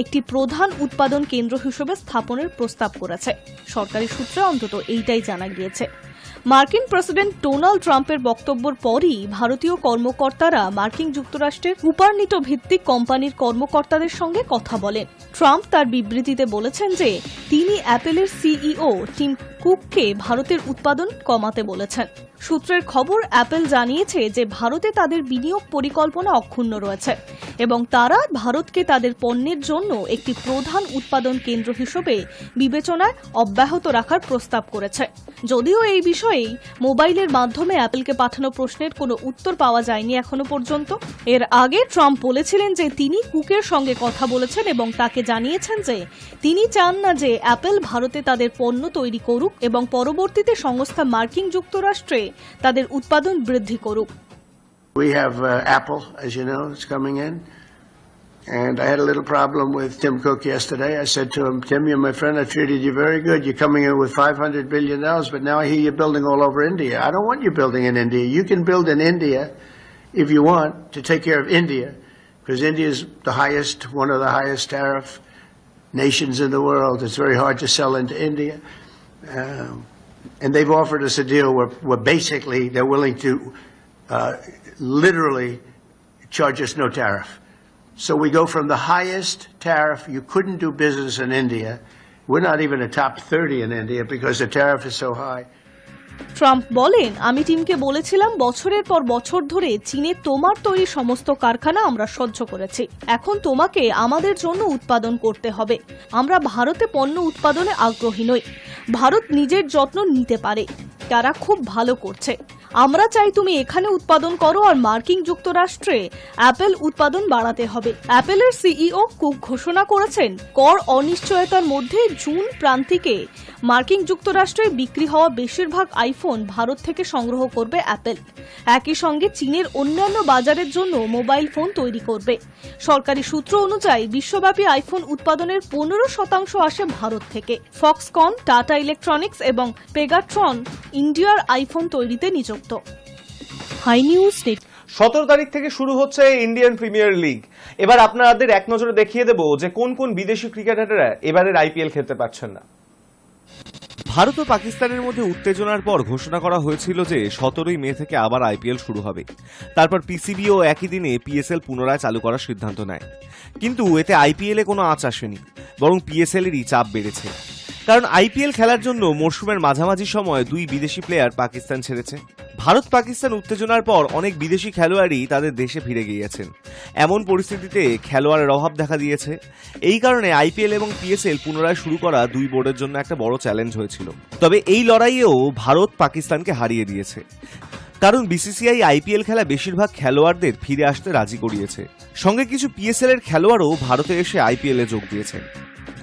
একটি প্রধান উৎপাদন কেন্দ্র হিসেবে স্থাপনের প্রস্তাব করেছে। সরকারি সূত্রে অন্তত এইটাই জানা গিয়েছে। মার্কিন প্রেসিডেন্ট ডোনাল্ড ট্রাম্পের বক্তব্যের পরই ভারতীয় কর্মকর্তারা মার্কিন যুক্তরাষ্ট্রের কুপারনিটো ভিত্তিক কোম্পানির কর্মকর্তাদের সঙ্গে কথা বলেন। ট্রাম্প তার বিবৃতিতে বলেছেন যে তিনি অ্যাপেলের সিইও টিম কুককে ভারতের উৎপাদন কমাতে বলেছেন। সূত্রের খবর, অ্যাপেল জানিয়েছে যে ভারতে তাদের বিনিয়োগ পরিকল্পনা অক্ষুণ্ণ রয়েছে এবং তারা ভারতকে তাদের পণ্যের জন্য একটি প্রধান উৎপাদন কেন্দ্র হিসেবে বিবেচনায় অব্যাহত রাখার প্রস্তাব করেছে। যদিও এই বিষয়েই মোবাইলের মাধ্যমে অ্যাপেলকে পাঠানো প্রশ্নের কোনো উত্তর পাওয়া যায়নি এখনো পর্যন্ত। এর আগে ট্রাম্প বলেছিলেন যে তিনি কুকের সঙ্গে কথা বলেছেন এবং তাকে জানিয়েছেন যে তিনি চান না যে অ্যাপেল ভারতে তাদের পণ্য তৈরি করুক এবং পরবর্তীতে সংস্থা মার্কিন যুক্তরাষ্ট্রে তাদের উৎপাদন বৃদ্ধি করুক। We have Apple, as you know, it's coming in. And I had a little problem with Tim Cook yesterday. I said to him, Tim, you're my friend. I treated you very good. You're coming in with $500 billion, but now I hear you're building all over India. I don't want you building in India. You can build in India if you want to take care of India, because India is the highest, one of the highest tariff nations in the world. It's very hard to sell into India. And they've offered us a deal where basically they're willing to literally charge us no tariff. So we go from the highest tariff, you couldn't do business in India. We're not even a top 30 in India because the tariff is so high. Trump বলেন, আমি টিমকে বলেছিলাম বছরের পর বছর ধরে চীনে তোমার তৈরি সমস্ত কারখানা আমরা সহ্য করেছি। এখন তোমাকে আমাদের জন্য উৎপাদন করতে হবে। আমরা ভারতে পণ্য উৎপাদনে আগ্রহী নই। ভারত নিজের যত্ন নিতে পারে, তারা খুব ভালো করছে। আমরা চাই তুমি এখানে উৎপাদন করো আর মার্কিন যুক্তরাষ্ট্রে অ্যাপেল উৎপাদন বাড়াতে হবে। অ্যাপেলের সিইও কুক ঘোষণা করেছেন, কর অনিশ্চয়তার মধ্যে জুন প্রান্তিকে মার্কিন যুক্তরাষ্ট্রে বিক্রি হওয়া বেশিরভাগ আইফোন ভারত থেকে সংগ্রহ করবে অ্যাপেল। একই সঙ্গে চীনের অন্যান্য বাজারের জন্য মোবাইল ফোন তৈরি করবে। সরকারি সূত্র অনুযায়ী বিশ্বব্যাপী আইফোন উৎপাদনের 15% আসে ভারত থেকে। ফক্সকন, টাটা ইলেকট্রনিক্স এবং পেগাট্রন ইন্ডিয়ার আইফোন তৈরিতে নিযুক্ত। High news net. 17 তারিখ থেকে শুরু হচ্ছে ইন্ডিয়ান প্রিমিয়ার লিগ। এবার আপনাদের এক নজরে দেখিয়ে দেব যে কোন কোন বিদেশি ক্রিকেটাররা এবারের আইপিএল খেলতে পারছেন না। ভারত ও পাকিস্তানের মধ্যে উত্তেজনার পর ঘোষণা করা হয়েছিল যে 17 মে থেকে আবার আইপিএল শুরু হবে। তারপর পিসিবিও একই দিনে পিএসএল পুনরায় চালু করার সিদ্ধান্ত নেয়। কিন্তু এতে আইপিএলে কোনো আঁচ আসেনি, বরং পিএসএলেরই চাপ বেড়েছে। কারণ আইপিএল খেলার জন্য মরশুমের মাঝামাঝি সময় 2 বিদেশি প্লেয়ার পাকিস্তান ছেড়েছে। ভারত পাকিস্তান উত্তেজনার পর অনেক বিদেশি খেলোয়াড়ই তাদের দেশে ফিরে গিয়েছেন। এমন পরিস্থিতিতে খেলোয়াড়ের অভাব দেখা দিয়েছে। এই কারণে আইপিএল এবং পিএসএল পুনরায় শুরু করা 2 বোর্ডের জন্য একটা বড় চ্যালেঞ্জ হয়েছিল। তবে এই লড়াইয়েও ভারত পাকিস্তানকে হারিয়ে দিয়েছে, কারণ বিসিসিআই আইপিএল খেলা বেশিরভাগ খেলোয়াড়দের ফিরে আসতে রাজি করিয়েছে। সঙ্গে কিছু পিএসএল এর খেলোয়াড়ও ভারতে এসে আইপিএল এ যোগ দিয়েছেন।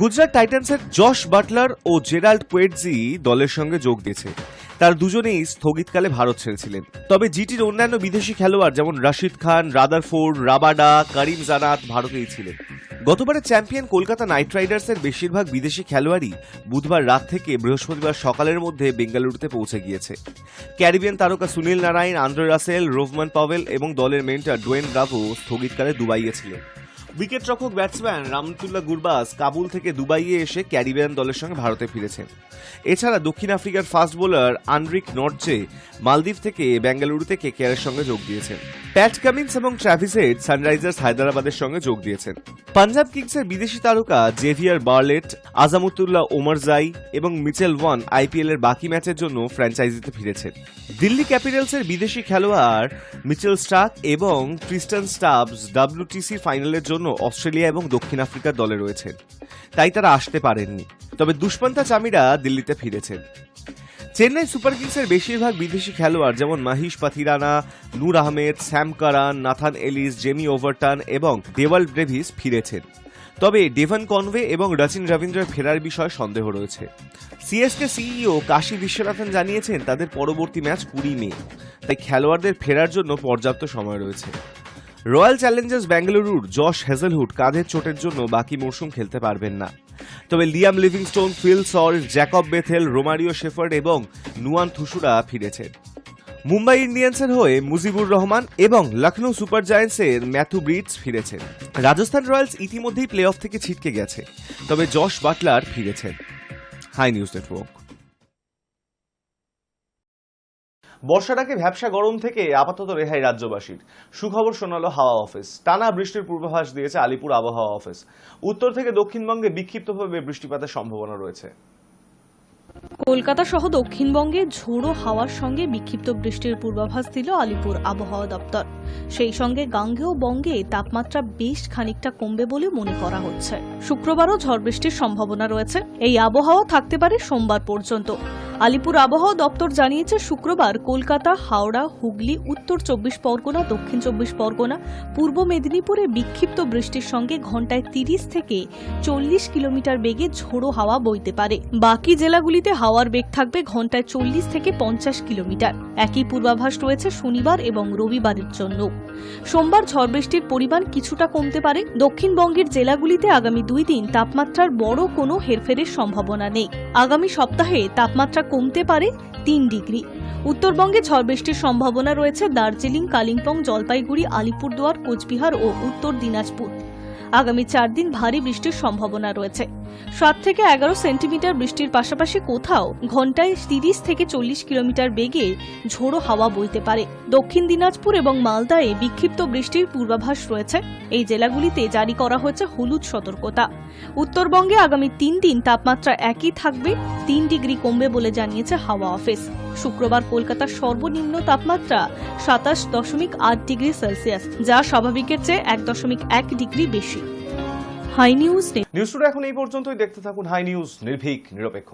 গুজরাট টাইটান্সের জশ বাটলার ও জেরাল্ড কোয়েটজি দলের সঙ্গে যোগ দিয়েছে। তার দুজনেই স্থগিতকালে ভারত ছেড়েছিলেন। তবে জিটির অন্যান্য বিদেশি খেলোয়াড় যেমন রশিদ খান, রাদারফোর্ড, রাবাডা, করিম জানাত ভারতেই ছিলেন। গতবারের চ্যাম্পিয়ন কলকাতা নাইট রাইডার্সের বেশিরভাগ বিদেশি খেলোয়াড়ই বুধবার রাত থেকে বৃহস্পতিবার সকালের মধ্যে বেঙ্গালুরুতে পৌঁছে গিয়েছে। ক্যারিবিয়ান তারকা Sunil Narine, Andre Russell, Rovman Powell এবং দলের মেন্টর ডোয়েন ব্রাভো স্থগিতকালে দুবাইয়ে ছিলেন। উইকেটরক্ষক ব্যাটসম্যান রামতুল্লাহ গুরবাজ কাবুল থেকে দুবাইয়ে এসে ক্যারিবিয়ান দলের সঙ্গে ভারতে ফিরেছেন। এছাড়া দক্ষিণ আফ্রিকার ফাস্ট বোলার আনরিক নর্জে মালদ্বীপ থেকে বেঙ্গালুরুতে কেকেআরের সঙ্গে যোগ দিয়েছেন। প্যাট কামিন্স এবং ট্র্যাভিস হেড সানরাইজার্স হায়দ্রাবাদের সঙ্গে যোগ দিয়েছেন। পাঞ্জাব কিংসের বিদেশি তারকা জেভিয়ার বার্লেট, আজামুতুল্লাহ ওমরজাই এবং মিচেল ওয়ান আইপিএল এর বাকি ম্যাচের জন্য ফ্র্যাঞ্চাইজিতে ফিরেছেন। দিল্লি ক্যাপিটালসের বিদেশি খেলোয়াড় মিচেল স্টার্ক এবং ক্রিস্টান স্টাবস WTC ফাইনালের জন্য অস্ট্রেলিয়া এবং দক্ষিণ আফ্রিকার দলে রয়েছেন, তাই তারা আসতে পারেননি। তবে দুষ্মন্তা চামিরা দিল্লিতে ফিরেছেন। চেন্নাই সুপার কিংসের বেশিরভাগ বিদেশি খেলোয়াড় যেমন Maheesh Pathirana, Noor Ahmad, Sam Curran, Nathan Ellis, Jamie Overton এবং ডেভাল ডেভিস ফিরেছেন। তবে ডেভন কনওয়ে এবং রচিন রবীন্দ্রের ফেরার বিষয়ে সন্দেহ রয়েছে। সিএসকে সিইও কাশী বিশ্বনাথন জানিয়েছেন তাদের পরবর্তী ম্যাচ 20 মে, তাই খেলোয়াড়দের ফেরার জন্য পর্যাপ্ত সময় রয়েছে। রয়্যাল চ্যালেঞ্জার্স বেঙ্গালুরুর জশ হেজেলহুড কাঁধের চোটের জন্য বাকি মরশুম খেলতে পারবেন না। তবে Liam Livingstone, Phil Salt, Jacob Bethell, Romario shepherd এবং নুয়ান থুসুরা ফিরেছেন। মুম্বাই ইন্ডিয়ান্সের হয়ে মুজিবুর রহমান এবং লখনৌ সুপার জায়ান্টসের ম্যাথু ব্রিডস ফিরেছেন। রাজস্থান রয়্যালস ইতিমধ্যেই প্লে অফ থেকে ছিটকে গেছে, তবে জশ বাটলার ফিরেছেন। Hi News Network. বর্ষার আগে ভ্যাপসা গরম থেকে আপাতত রেহাই রাজ্যবাসীর। সুখবর শোনালো হাওয়া অফিস। টানা বৃষ্টির পূর্বাভাস দিয়েছে আলিপুর আবহাওয়া অফিস। উত্তর থেকে দক্ষিণবঙ্গে বিক্ষিপ্তভাবে বৃষ্টিপাতের সম্ভাবনা রয়েছে। কলকাতা সহ দক্ষিণবঙ্গে ঝোড়ো হাওয়ার সঙ্গে বিক্ষিপ্ত বৃষ্টির পূর্বাভাস দিল আলিপুর আবহাওয়া দপ্তর। সেই সঙ্গে গাঙ্গেয় বঙ্গে তাপমাত্রা বেশ খানিকটা কমবে বলে মনে করা হচ্ছে। শুক্রবারও ঝড় বৃষ্টির সম্ভাবনা রয়েছে। এই আবহাওয়া থাকতে পারে সোমবার পর্যন্ত। আলিপুর আবহাওয়া দপ্তর জানিয়েছে শুক্রবার কলকাতা, হাওড়া, হুগলি, উত্তর 24 পরগনা, দক্ষিণ 24 পরগনা, পূর্ব মেদিনীপুরে বিক্ষিপ্ত বৃষ্টির সঙ্গে ঘন্টায় 30 থেকে 40 কিলোমিটার বেগে ঝোড়ো হাওয়া বইতে পারে। বাকি জেলাগুলিতে হাওয়ার বেগ থাকবে ঘন্টায় 40 থেকে 50 কিলোমিটার। একই পূর্বাভাস রয়েছে শনিবার এবং রবিবারের জন্য। সোমবার ঝড় বৃষ্টির পরিমাণ কিছুটা কমতে পারে। দক্ষিণবঙ্গের জেলাগুলিতে আগামী 2 দিন তাপমাত্রার বড় কোনো হেরফেরের সম্ভাবনা নেই। আগামী সপ্তাহে তাপমাত্রা কমতে পারে 3 ডিগ্রি। উত্তরবঙ্গে ঝড় বৃষ্টির সম্ভাবনা রয়েছে দার্জিলিং, কালিম্পং, জলপাইগুড়ি, আলিপুরদুয়ার, কোচবিহার ও উত্তর দিনাজপুর। আগামী 4 দিন ভারী বৃষ্টির সম্ভাবনা রয়েছে। 7 থেকে 11 সেন্টিমিটার বৃষ্টির পাশাপাশি কোথাও ঘন্টায় 30 থেকে 40 কিলোমিটার বেগে ঝোড়ো হাওয়া বইতে পারে। দক্ষিণ দিনাজপুর এবং মালদায় বিক্ষিপ্ত বৃষ্টির পূর্বাভাস রয়েছে। এই জেলাগুলিতে জারি করা হয়েছে হলুদ সতর্কতা। উত্তরবঙ্গে আগামী 3 দিন তাপমাত্রা একই থাকবে, 3 ডিগ্রি কমবে বলে জানিয়েছে হাওয়া অফিস। শুক্রবার কলকাতার সর্বনিম্ন তাপমাত্রা 27.8 ডিগ্রি সেলসিয়াস, যা স্বাভাবিকের চেয়ে 1.1 ডিগ্রি বেশি। হাই নিউজ নিউজ টুডে এখন এই পর্যন্তই। দেখতে থাকুন হাই নিউজ, নির্ভীক নিরপেক্ষ।